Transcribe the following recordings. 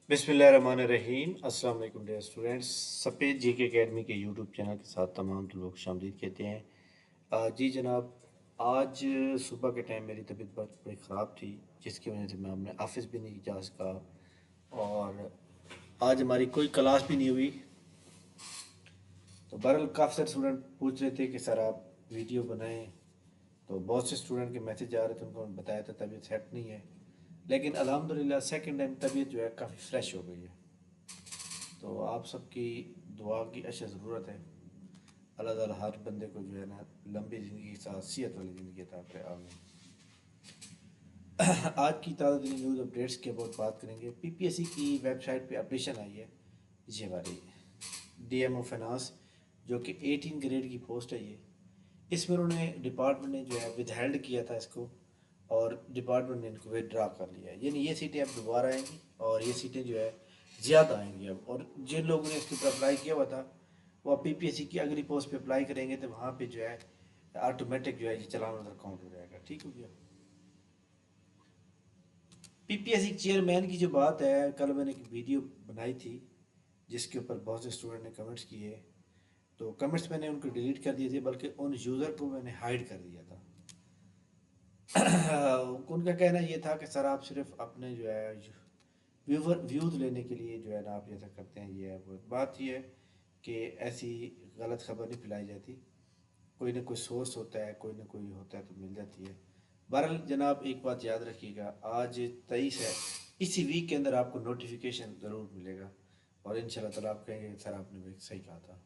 बिस्मिल्लाहिर्रहमानिर्रहीम। अस्सलाम वालेकुम डियर स्टूडेंट्स। सफ़ेद जी के एकेडमी के यूट्यूब चैनल के साथ तमाम तो लोग खुशामदीद कहते हैं। जी जनाब, आज सुबह के टाइम मेरी तबीयत बहुत बड़ी ख़राब थी, जिसकी वजह से मैं अपने ऑफिस भी नहीं जा सका। और आज हमारी कोई क्लास भी नहीं हुई। तो बहरहाल काफ़ी सारे स्टूडेंट पूछ रहे थे कि सर आप वीडियो बनाएं। तो बहुत से स्टूडेंट के मैसेज आ रहे थे, उनको मैंने बताया था तबीयत सेट नहीं है। लेकिन अल्हम्दुलिल्लाह सेकंड टाइम तबीयत जो है काफ़ी फ्रेश हो गई है। तो आप सबकी दुआ की अशद ज़रूरत है। अल्लाह ताला हर बंदे को जो है ना लंबी ज़िंदगी के साथ सेहत वाली ज़िंदगी अता करे, आमीन। आज की ताज़ा तरीन न्यूज़ अपडेट्स के अबाउट बात करेंगे। पीपीएससी की वेबसाइट पे अपडेशन आई है ये वाली, डीएमओ फाइनेंस, जो कि 18 ग्रेड की पोस्ट है ये। इसमें उन्होंने डिपार्टमेंट ने जो है विदहेल्ड किया था इसको, और डिपार्टमेंट ने इनको विदड्रा कर लिया है। यानी ये सीटें अब दोबारा आएंगी और ये सीटें जो है ज़्यादा आएंगी अब। और जिन लोगों ने इसके ऊपर अप्लाई किया हुआ था वो अब पीपीएससी की अगली पोस्ट पे अप्लाई करेंगे तो वहाँ पे जो है ऑटोमेटिक जो है ये चलान उधर काउंट हो जाएगा। ठीक हो गया। पीपीएससी चेयरमैन की जो बात है, कल मैंने एक वीडियो बनाई थी जिसके ऊपर बहुत से स्टूडेंट ने कमेंट्स किए। तो कमेंट्स मैंने उनको डिलीट कर दिए थे, बल्कि उन यूज़र को मैंने हाइड कर दिया था। उनका कहना ये था कि सर आप सिर्फ अपने जो है व्यूज़ लेने के लिए जो है ना आप जैसा करते हैं, ये है वो। बात ये है कि ऐसी गलत खबर नहीं फैलाई जाती। कोई ना कोई सोर्स होता है, कोई ना कोई होता है तो मिल जाती है। बहरहाल जनाब एक बात याद रखिएगा, आज 23 है, इसी वीक के अंदर आपको नोटिफिकेशन ज़रूर मिलेगा और इंशाल्लाह ताला आप कहेंगे सर आपने भी सही कहा था।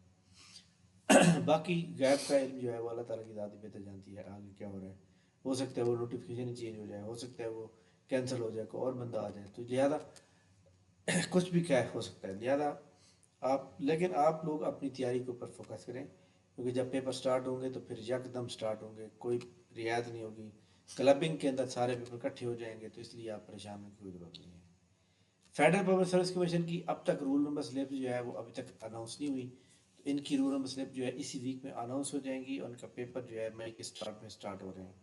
बाकी गैब का इल्म जो है वो अल्लाह ताला की ज़ात ही बेहतर जानती है आगे क्या हो रहा है। हो सकता है वो नोटिफिकेशन ही चेंज हो जाए, हो सकता है वो कैंसिल हो जाए, कोई और बंदा आ जाए, तो लिहाजा कुछ भी क्या हो सकता है। लिहाजा आप, लेकिन आप लोग अपनी तैयारी के ऊपर फोकस करें, क्योंकि जब पेपर स्टार्ट होंगे तो फिर यकदम स्टार्ट होंगे, कोई रियायत नहीं होगी। क्लबिंग के अंदर सारे पेपर इकट्ठे हो जाएंगे, तो इसलिए आप परेशान होने की कोई ज़रूरत नहीं है। फेडरल पब्लिक सर्विस कमीशन की अब तक रूल नंबर स्लिप जो है वो अभी तक अनाउंस नहीं हुई। तो इनकी रूल नंबर स्लिप जो है इसी वीक में अनाउंस हो जाएंगी और उनका पेपर जो है मई के स्टार्ट में स्टार्ट हो रहे हैं।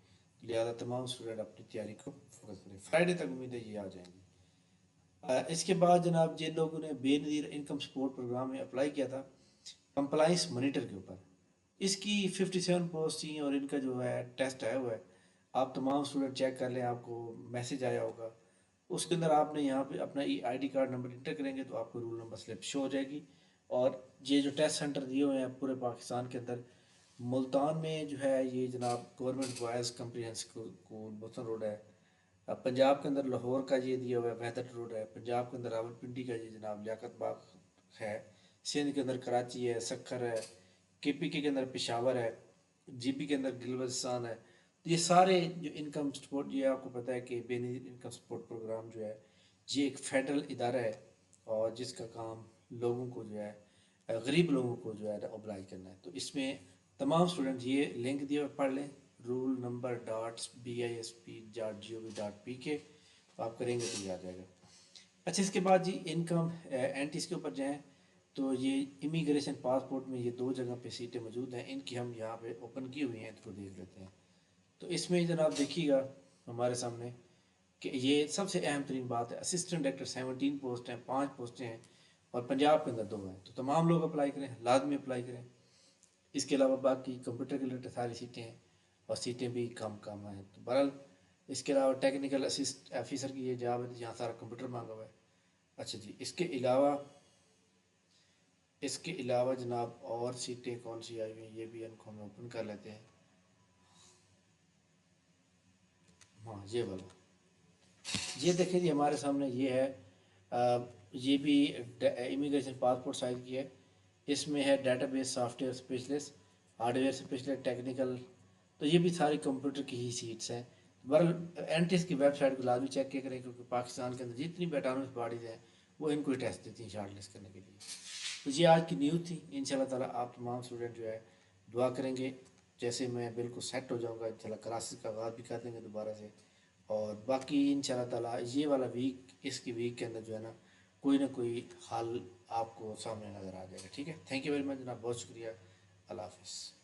लिहाजा तमाम स्टूडेंट अपनी तैयारी को फोकस करें, फ्राइडे तक उम्मीद है ये आ जाएंगी। इसके बाद जनाब जिन लोगों ने बेनज़ीर इनकम सपोर्ट प्रोग्राम में अप्लाई किया था कंप्लाइंस मॉनिटर के ऊपर, इसकी 57 पोस्ट थी और इनका जो है टेस्ट आया हुआ है। आप तमाम स्टूडेंट चेक कर लें, आपको मैसेज आया होगा। उसके अंदर आपने यहाँ पे अपना आईडी कार्ड नंबर इंटर करेंगे तो आपको रूल नंबर स्लिप शो हो जाएगी। और ये जो टेस्ट सेंटर दिए हुए हैं पूरे पाकिस्तान के अंदर, मुल्तान में जो है ये जनाब government boys comprehensive school boson road है। अब पंजाब के अंदर लाहौर का ये दिया हुआ है, वहदत रोड है। पंजाब के अंदर रावलपिंडी का ये जनाब लियाकत बाग है। सिंध के अंदर कराची है, सक्खर है। केपीके के अंदर पेशावर है। जीपी के अंदर गिलबस्तान है। तो ये सारे जो इनकम सपोर्ट, ये आपको पता है कि बेनज़ीर इनकम सपोर्ट प्रोग्राम जो है ये एक फेडरल इदारा है और जिसका काम लोगों को जो है गरीब लोगों को जो है ऑब्लाइज करना है। तो इसमें तमाम स्टूडेंट ये लिंक दिए हुए पढ़ लें, रूल नंबर .bisp.gov.pk, तो आप करेंगे तो ये आ जाएगा। अच्छा, इसके बाद जी इनकम एंटीज के ऊपर जाएँ तो ये इमिग्रेशन पासपोर्ट में ये दो जगह पे सीटें मौजूद हैं, इनकी हम यहाँ पे ओपन की हुई हैं, इसको देख लेते हैं। तो इसमें जनाब देखिएगा हमारे सामने कि ये सबसे अहम तरीन बात है, असिस्टेंट डायरेक्टर 17 पोस्ट हैं, 5 पोस्टें हैं और पंजाब के अंदर 2 हैं। तो तमाम लोग अप्लाई करें, लाजमी अप्लाई करें। इसके अलावा बाकी कंप्यूटर के रिलेटेड सारी सीटें हैं और सीटें भी कम कम हैं। तो बहरहाल इसके अलावा टेक्निकल असिस्ट ऑफिसर की ये जॉब है, तो यहाँ सारा कंप्यूटर मांगा हुआ है। अच्छा जी, इसके अलावा जनाब और सीटें कौन सी आई हुई हैं ये भी इनको हम ओपन कर लेते हैं। हाँ, ये वाला, ये देखें जी हमारे सामने ये है। ये भी इमिग्रेशन पासपोर्ट साइज की है। इसमें है database software specialist, hardware specialist, technical. तो ये भी सारी कंप्यूटर की ही सीट्स हैं। बहरहाल एनटीएस की वेबसाइट को लाजमी चेक किया करें, क्योंकि पाकिस्तान के अंदर जितनी भी ऑटोनमस बॉडीज़ हैं वो इनको ही टेस्ट देती हैं शार्ट लिस्ट करने के लिए। तो ये आज की न्यूज़ थी। इंशाल्लाह ताला आप तमाम स्टूडेंट जो है दुआ करेंगे, जैसे मैं बिल्कुल सेट हो जाऊँगा इंशाल्लाह क्लासेस का आगाज़ भी कर देंगे दोबारा से। और बाकी इंशाल्लाह ताला ये वाला वीक, इसकी वीक के अंदर जो है ना कोई हल आपको सामने नज़र आ जाएगा। ठीक है, थैंक यू वेरी मच जनाब, बहुत शुक्रिया। अल्लाह हाफिज़।